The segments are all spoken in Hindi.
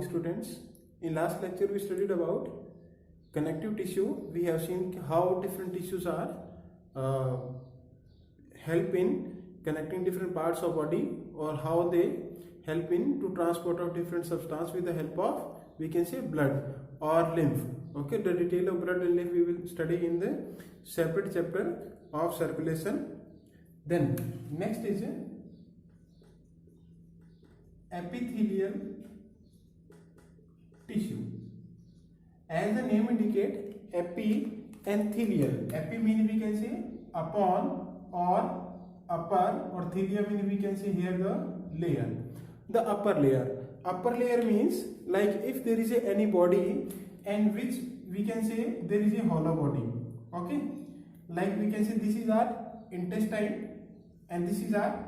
Students, in last lecture we studied about connective tissue. We have seen how different tissues are help in connecting different parts of body, or how they help in to transport of different substance with the help of, we can say, blood or lymph. Okay, the detail of blood and lymph we will study in the separate chapter of circulation. Then next is epithelial tissue. As the name indicate, epithelial. Epi means we can say upon or upper, or thelia means we can say here the layer, the upper layer. Upper layer means like if there is any body and which we can say there is a hollow body. Okay, like we can say this is our intestine and this is our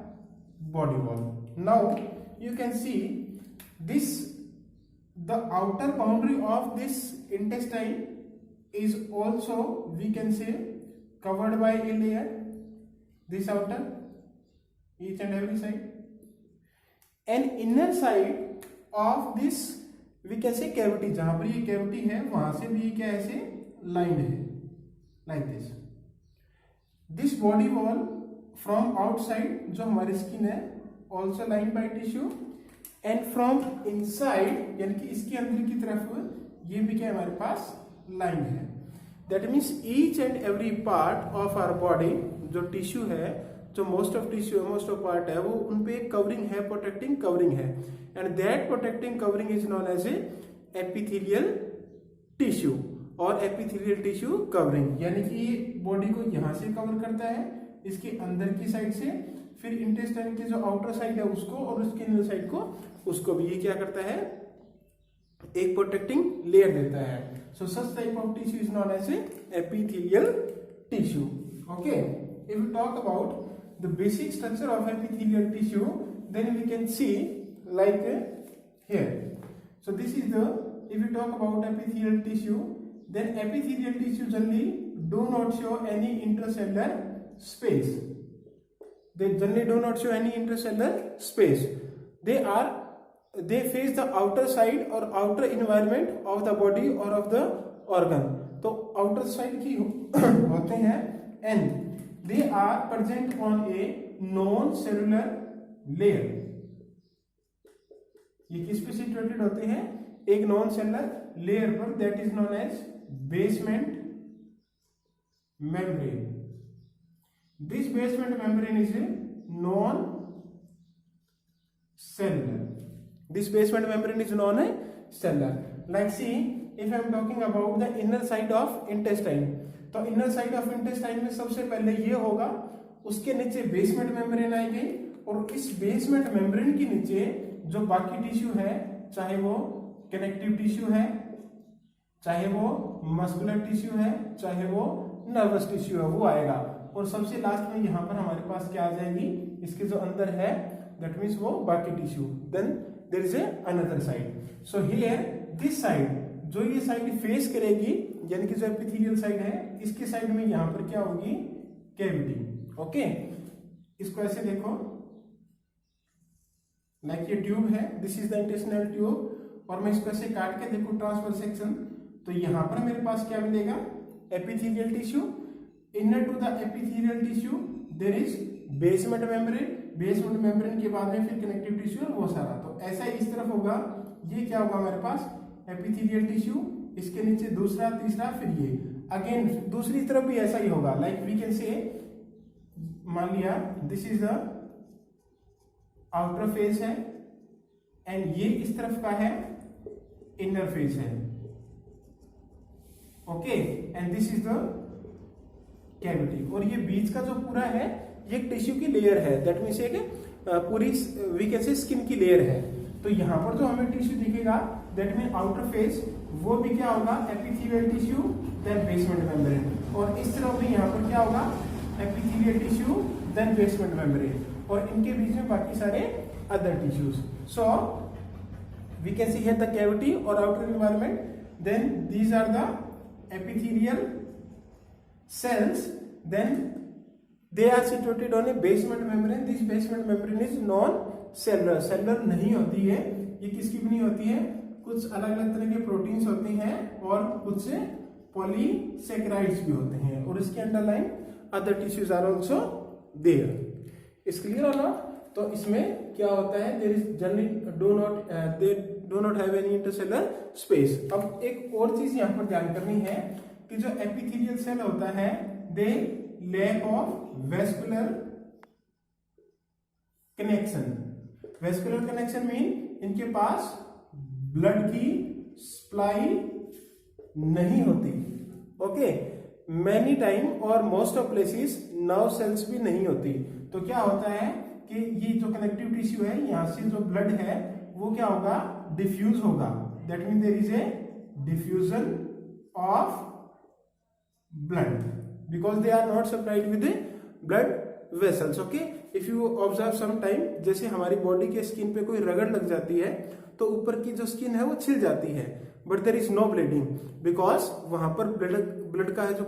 body wall. Now you can see this, the outer boundary of this intestine is also, we can say, covered by a layer, this outer, each and every side, and inner side of this we can say cavity, जहां पर ये cavity है वहां से भी क्या ऐसे lined है, like this body wall from outside जो हमारी skin है also lined by tissue, and from inside यानी कि इसके अंदर की तरफ ये भी क्या हमारे पास लाइन है. That means each and every part of our body जो टिश्यू है, जो मोस्ट ऑफ टिश्यू है, मोस्ट ऑफ पार्ट है, वो उन पे एक कवरिंग है, प्रोटेक्टिंग कवरिंग है, and that protecting covering is known as a epithelial tissue और एपिथेलियल टिश्यू कवरिंग. यानी कि ये बॉडी को यहाँ से कवर करता है, इसके अंदर की साइड से, फिर इंटेस्टाइन की जो आउटर साइड है उसको, और उसके इनर साइड को, उसको भी ये क्या करता है, एक प्रोटेक्टिंग लेयर देता है. So such type of tissue is known as a epithelial tissue. Okay, if we talk about the basic structure of epithelial tissue, then we can see like here. So this is the, if we talk about epithelial tissue, then epithelial tissue generally do not show any intracellular space. They generally do not show any intracellular space. They face the outer side or outer environment of the body or of the organ. तो outer side की होते हैं, and they are present on a non-cellular layer. ये किस पे सिचुएटेड होते हैं, एक नॉन सेलुलर लेयर पर, that is known as basement membrane. This basement membrane is a non cellular. This basement membrane is non a cellular. Like see, if I am talking about the inner side of intestine, तो इनर साइड ऑफ इंटेस्टाइन में सबसे पहले ये होगा, उसके नीचे बेसमेंट मेम्ब्रेन आएगी, और इस बेसमेंट मेम्ब्रेन के नीचे जो बाकी टिश्यू है, चाहे वो कनेक्टिव टिश्यू है, चाहे वो मस्कुलर टिश्यू है, चाहे वो नर्वस टिश्यू है, वो आएगा. और सबसे लास्ट में यहाँ पर हमारे पास क्या आ जाएगी, इसके जो अंदर है, दैट मीन्स वो बाकी tissue. Then there is a another side. So here this side, जो ये साइड फेस करेगी, यानी कि जो एपिथेलियल साइड है, इसके साइड में यहां पर क्या होगी, कैविटी. ओके, इसको ऐसे देखो, लाइक ये ट्यूब है, this is the intestinal tube, और मैं इसको ऐसे काट के देखो ट्रांसफर सेक्शन, तो यहां पर मेरे पास क्या मिलेगा, epithelial tissue. Inner to the epithelial tissue there is basement membrane. Basement membrane के बाद में फिर कनेक्टिव टिश्यू और वो सारा. तो ऐसा इस तरफ होगा, ये क्या होगा हमारे पास, एपिथेलियल टिश्यू, इसके नीचे दूसरा, तीसरा, फिर ये अगेन दूसरी तरफ भी ऐसा ही होगा. लाइक वी कैन से, मान लिया this is the outer face है, एंड ये इस तरफ का है इनर फेस है. Okay, and this is the cavity. और ये बीच का जो पूरा है, ये टिश्यू की लेयर है, दैट मीन्स एक पूरी वी कैन से स्किन की लेयर है. तो यहाँ पर जो हमें टिश्यू दिखेगा, दैट मीन आउटर फेस, वो भी क्या होगा, epithelial tissue, then basement membrane. और इस तरफ भी यहाँ पर क्या होगा, epithelial tissue, then basement membrane, और इनके बीच में बाकी सारे other tissues. So we can see here the cavity और outer environment. Then these are the epithelial cells, then they are situated on a basement membrane. This basement membrane is non cellular. cellular नहीं होती है, ये किसकी बनी होती है, कुछ अलग अलग तरह के प्रोटीन्स होते हैं और कुछ पॉलीसेकेराइड्स भी होते हैं, और इसके underline other tissues are also there. Is clear और नॉट? तो इसमें क्या होता है, there is generally do not have any intercellular space. अब एक और चीज यहाँ पर ध्यान करनी है कि जो एपिथेलियल सेल होता है, they lack of vascular connection. Vascular connection mean इनके पास ब्लड की सप्लाई नहीं होती। ओके, मैनी टाइम और most of places nerve cells भी नहीं होती। तो क्या होता है कि ये जो कनेक्टिव टिश्यू है, यहां से जो ब्लड है वो क्या होगा, डिफ्यूज होगा। That mean there is a diffusion of blood because they are not supplied with blood vessels. Okay, if you observe some time, जैसे हमारी बॉडी के स्किन पे कोई रगड़ लग जाती है तो ऊपर की जो स्किन है वो छिल जाती है, but there is no bleeding because वहां पर ब्लड का जो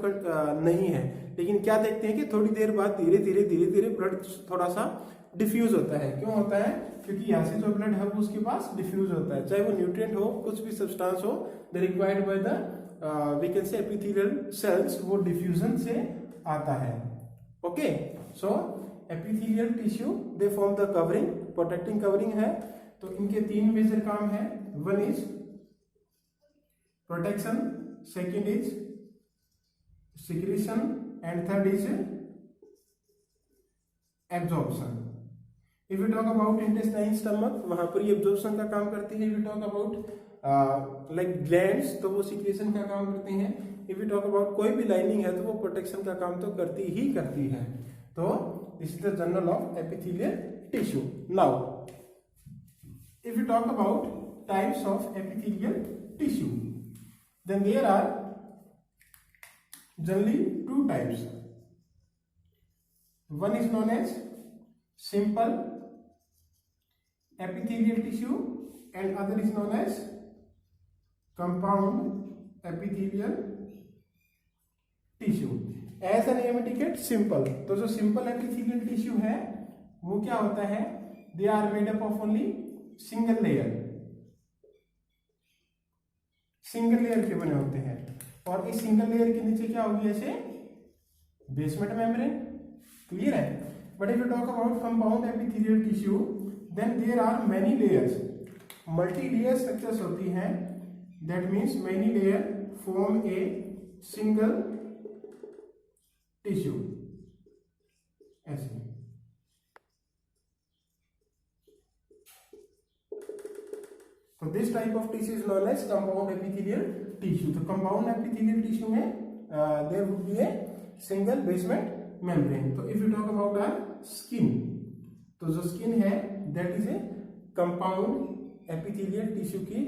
नहीं है। लेकिन क्या देखते हैं कि थोड़ी देर बाद धीरे धीरे ब्लड थोड़ा सा डिफ्यूज होता है। क्यों होता है? क्योंकि यहाँ से जो ब्लड है वो उसके पास डिफ्यूज होता है, चाहे वो न्यूट्रिएंट हो, कुछ भी सब्सटेंस हो, the required by the we can say epithelial cells, वो डिफ्यूजन से आता है। Okay, so epithelial tissue they form the covering, protecting covering है। तो इनके तीन मेजर काम है। One is protection, second is secretion and third is absorption. If you talk about intestine stomach, वहां पर ये एब्जॉर्प्शन का काम करती है। If you talk about like glands, तो वो सिक्रीशन का काम करते हैं। इफ यू टॉक अबाउट कोई भी लाइनिंग है तो वो प्रोटेक्शन का काम तो करती ही करती है। तो this is the general of epithelial tissue. Now if you talk about types of epithelial tissue, then there are generally two types. One is known as simple epithelial tissue and other is known as compound epithelial tissue. As the name indicates, simple. तो जो simple epithelial tissue है वो क्या होता है, they are made up of only single layer के बने होते हैं, और इस सिंगल लेयर के नीचे क्या होगी, ऐसे बेसमेंट मेम्ब्रेन। क्लियर है? But if you talk about compound epithelial tissue, then there are many layers, multi layer structures होती हैं। That means many layer form a single tissue, ऐसे। So this type of tissue is known as compound epithelial tissue. तो compound epithelial tissue में there would be a single basement membrane. तो if you talk about our skin, तो जो skin है that is a compound epithelial tissue की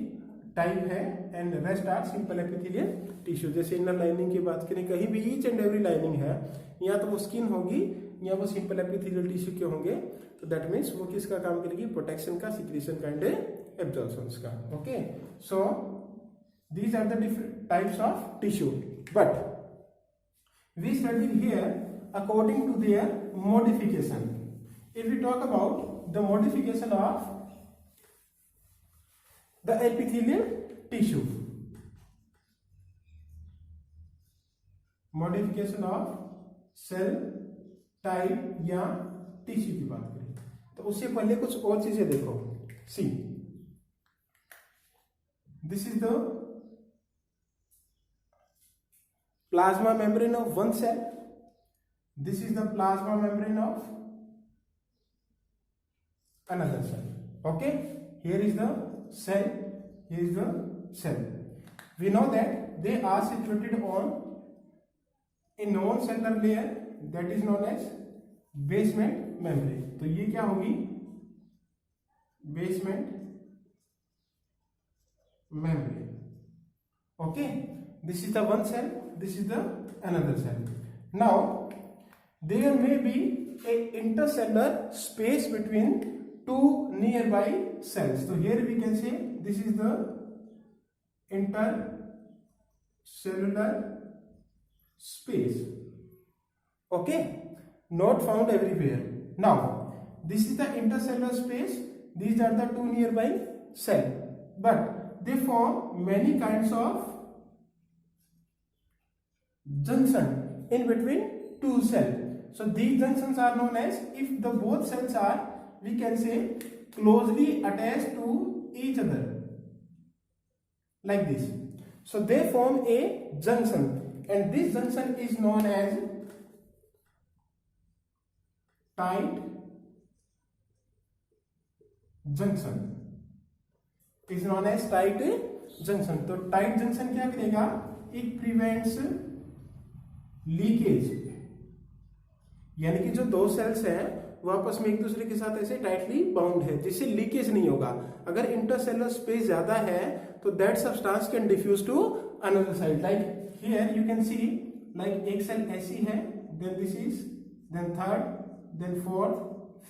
टाइप है, and rest are simple epithelial tissue. जैसे इनर लाइनिंग की बात करें, कहीं भी ईच एंड एवरी लाइनिंग है, या तो वो स्किन होगी या वो सिंपल एपिथेलियल टिश्यू के होंगे। तो दैट मीन्स वो किसका काम करेगी, प्रोटेक्शन का, सिक्रीशन का एंड एब्जॉर्प्शन का। Okay, so these are the different types of tissue, but we study here according to their modification. If we talk about the modification of the epithelial tissue, modification of cell type या टिश्यू की बात करें तो उससे पहले कुछ और चीजें देखो। See, this is the plasma membrane of one cell, this is the plasma membrane of another cell. Okay, here is the cell, here is the cell. We know that they are situated on a non-cellular layer that is known as basement membrane. तो ये क्या होगी, basement membrane. Okay, this is the one cell, this is the another cell. Now there may be a intercellular space between two nearby cells. So here we can say this is the intercellular space. Okay, not found everywhere. Now this is the intercellular space, these are the two nearby cell, but they form many kinds of junction in between two cells. So these junctions are known as, if the both cells are, we can say, closely attached to each other like this. So they form a junction, and this junction is known as tight junction. Is known as tight junction. तो tight junction क्या करेगा? It prevents लीकेज, यानी कि जो दो सेल्स हैं वो आपस में एक दूसरे के साथ ऐसे टाइटली बाउंड है जिससे लीकेज नहीं होगा. अगर इंटरसेलुलर स्पेस ज्यादा है तो that substance can diffuse to another side. Like here you can see, like एक सेल ऐसी है, then this is, then third, then fourth,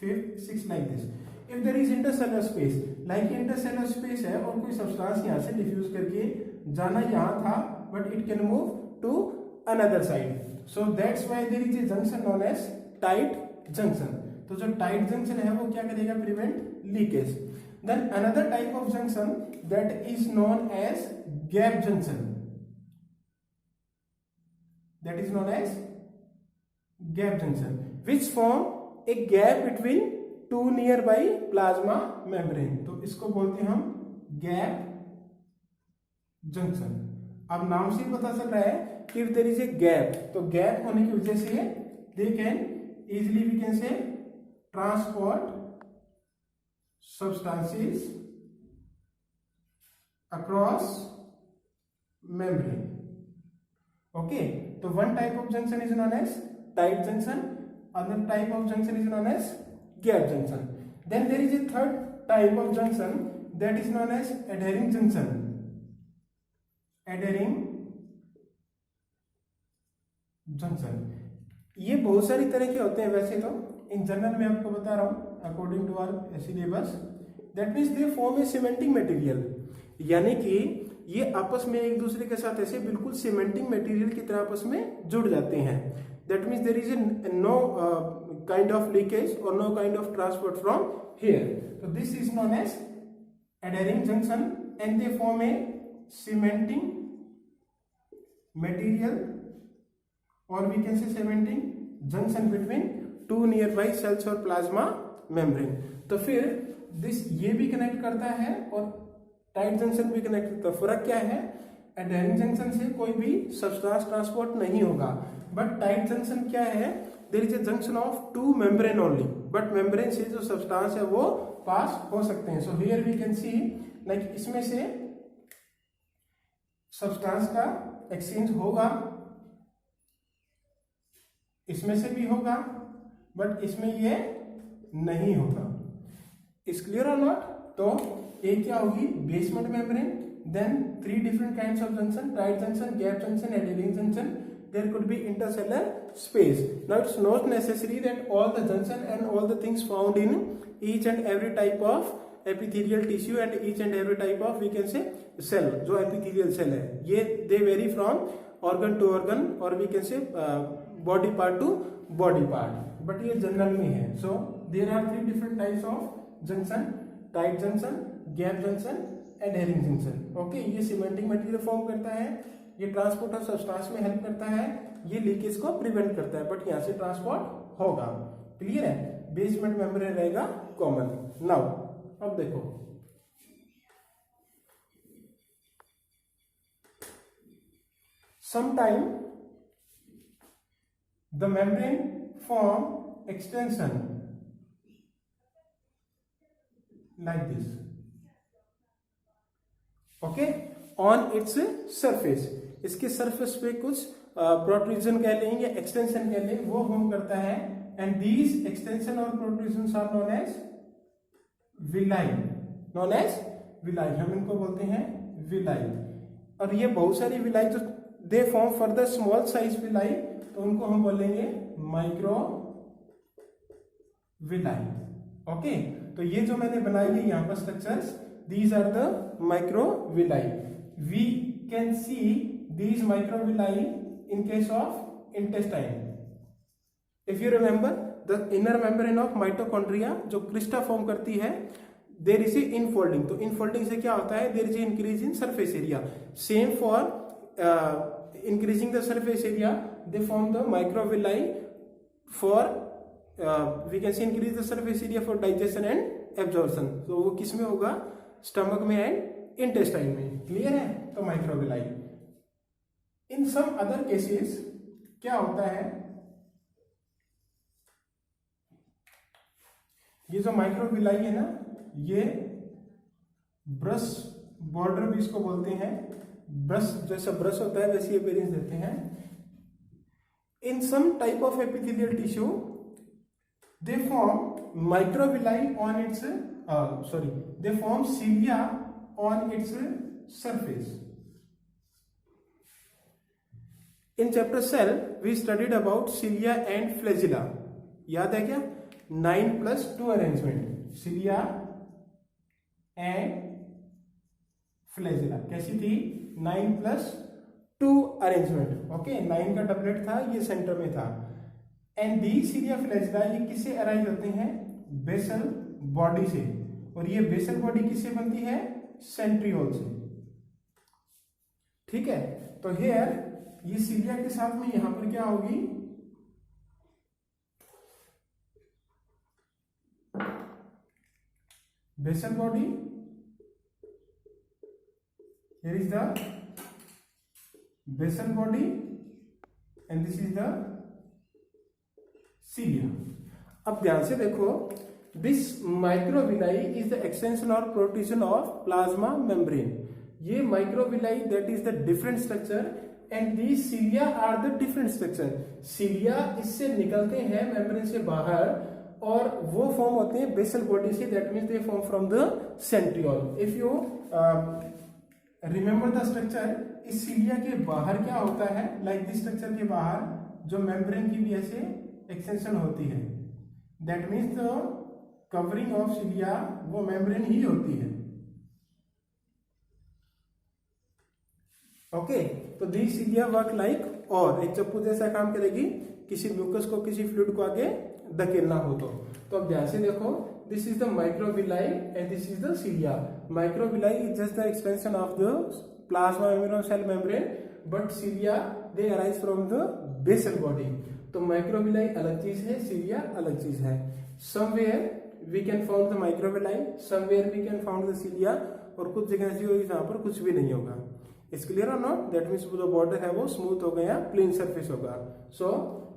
fifth, six, like this. If there is intercellular space, like intercellular space है और कोई सब्सटेंस यहाँ से डिफ्यूज करके जाना यहाँ था, but it can move to another side. So that's why there is a junction known as tight junction. तो जो tight junction है वो क्या करेगा? Prevent leakage. Then another type of junction that is known as gap junction. That is known as gap junction, which form a gap between two nearby plasma membrane. तो इसको बोलते हैं हम gap junction. अब नाम से पता चल रहा है if there is a gap, तो गैप होने की वजह से they can easily, we can say, transport substances across membrane. Okay, so one type of junction is known as tight junction, other type of junction is known as gap junction. Then there is a third type of junction that is known as adhering junction. Adhering junction, ये बहुत सारी तरह के होते हैं. वैसे तो इन जनरल में आपको बता रहा हूं according to our syllabus. That means they form a cementing material, यानी कि ये आपस में एक दूसरे के साथ ऐसे बिल्कुल सीमेंटिंग मटेरियल की तरह आपस में जुड़ जाते हैं. That means there is no kind of leakage और no kind of transport from here. तो this is known as adhering junction and they form a cementing material or we can say cementing junction between two nearby cells और plasma membrane. तो फिर this ये भी कनेक्ट करता है और टाइट जंक्शन भी कनेक्ट करता है. फर्क क्या है? एडहेरिंग जंक्शन से कोई भी सब्सटेंस ट्रांसपोर्ट नहीं होगा, बट टाइट जंक्शन क्या है? There is a junction of two membrane only, but membrane से जो सब्सटेंस है वो पास हो सकते हैं. So here we can see, like इसमें से सब्सटेंस का एक्सचेंज होगा, इसमें से भी होगा, बट इसमें ये नहीं होगा. इज क्लियर और नॉट? तो एक क्या होगी? Basement membrane, then three different kinds of junction, tight junction, gap junction, adhering junction. There could be intercellular space. Now it's not necessary that all the junction and all the things found in each and every type of epithelial tissue and each and every type of, we can say, cell. जो epithelial cell है, ये they vary from organ to organ or we can say body part to body part. But ये जनरल में है. So there are three different types of junction: tight junction, gap junction, adhering junction. Okay, ये सीमेंटिंग मटेरियल फॉर्म करता है, ये ट्रांसपोर्ट ऑफ सब्सटेंस में हेल्प करता है, ये लीकेज को प्रिवेंट करता है, बट यहाँ से ट्रांसपोर्ट होगा. क्लियर है? बेसमेंट मेम्ब्रेन रहेगा कॉमन. नाउ अब देखो, sometime the membrane form extension like this, okay, on its surface. इसके सरफेस पे कुछ प्रोट्रूजन कह लें या एक्सटेंशन कह लें, वो फॉर्म करता है. एंड दीज एक्सटेंशन और protrusion are known as villi. Known as villi, हम इनको बोलते हैं विलाई. और ये बहुत सारी विलाई जो they form further small size villi, तो उनको हम बोलेंगे माइक्रो विलाई. ओके, तो ये जो मैंने बनाई है यहाँ पर structures, these are the microvilli. We can see these microvilli in case of intestine. If you remember the inner membrane of mitochondria जो क्रिस्टा फॉर्म करती है, देयर इज ए इनफोल्डिंग, तो इनफोल्डिंग से क्या होता है, there is a increase in surface area. Same for increasing the surface area they form the microvilli for we can say increase the surface area for digestion and absorption. तो वो किस में होगा, स्टमक में एंड इंटेस्टाइन में। क्लियर है, तो माइक्रोविलाई। इन सम अदर केसेस क्या होता है, ये जो माइक्रोविलाई है ना, ये ब्रश बॉर्डर भी इसको बोलते हैं, ब्रश जैसा ब्रश होता है वैसी अपीयरेंस देते हैं। In some type of epithelial tissue they form microvilli on its they form cilia on its surface. In chapter cell we studied about cilia and flagella, याद है क्या, 9+2 अरेंजमेंट, सिलिया एंड फ्लैजिला कैसी थी, 9+2 अरेंजमेंट। ओके, 9 का डबलेट था, ये सेंटर में था। एंड दी सिलिया फ्लैजिला ये किससे अराइज होते हैं, बेसल बॉडी से, और ये बेसल बॉडी किससे बनती है, सेंट्रियोल से। ठीक है, तो हेयर ये सिलिया के साथ में यहां पर क्या होगी, basal body, here is the basal body and this is the cilia। अब ध्यान से देखो, this microvilli is the extension or protrusion of plasma membrane। ये microvilli that is the different structure and these cilia are the different structure। cilia इससे निकलते हैं membrane से बाहर और वो फॉर्म होते हैं बेसल बॉडी से, that means they form from the centriole. If you remember the structure, इस सिलिया के बाहर क्या होता है, लाइक दिस स्ट्रक्चर के बाहर जो मेम्ब्रेन की भी ऐसे एक्सटेंशन होती है, that means the covering of cilia वो मेम्ब्रेन ही होती है। ओके, तो दी सिलिया वर्क लाइक, और एक चप्पू जैसा काम करेगी किसी म्यूकस को, किसी फ्लूइड को आगे धकेलना हो तो अब ध्यान से देखो, this is the microvilli and this is the cilia. Microvilli is just the extension of the plasma membrane cell membrane, but cilia they arise from the basal body. तो माइक्रोविलाई अलग चीज है, सिलिया अलग चीज है। Somewhere we can found the microvilli, somewhere we can found the cilia, और कुछ जगह ऐसी होगी जहां पर कुछ भी नहीं होगा। इट्स क्लियर और नॉट, दैट मीन्स जो बॉर्डर है वो स्मूथ होगा या प्लेन सरफेस होगा। सो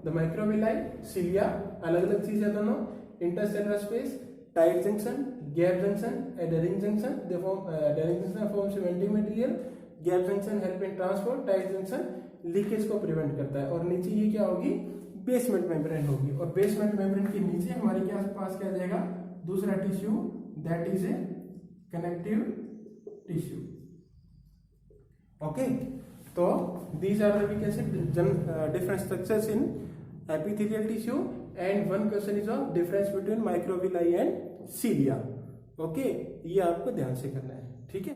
द माइक्रोविलाई, सिलिया अलग अलग चीज है दोनों। Intercellular space, tight junction, gap junction, adhering junction, they form adhering junction form cementing material, gap junction help in transport, tight junction leakage को प्रिवेंट करता है। और नीचे ये क्या होगी, बेसमेंट मेम्ब्रेन होगी, और बेसमेंट मेम्ब्रेन के नीचे हमारे पास क्या जाएगा, दूसरा tissue, that is a connective tissue. Okay, तो these are the we can say different structures in epithelial tissue, and one question is of difference between microvilli and cilia। Okay, ये आपको ध्यान से करना है, ठीक है।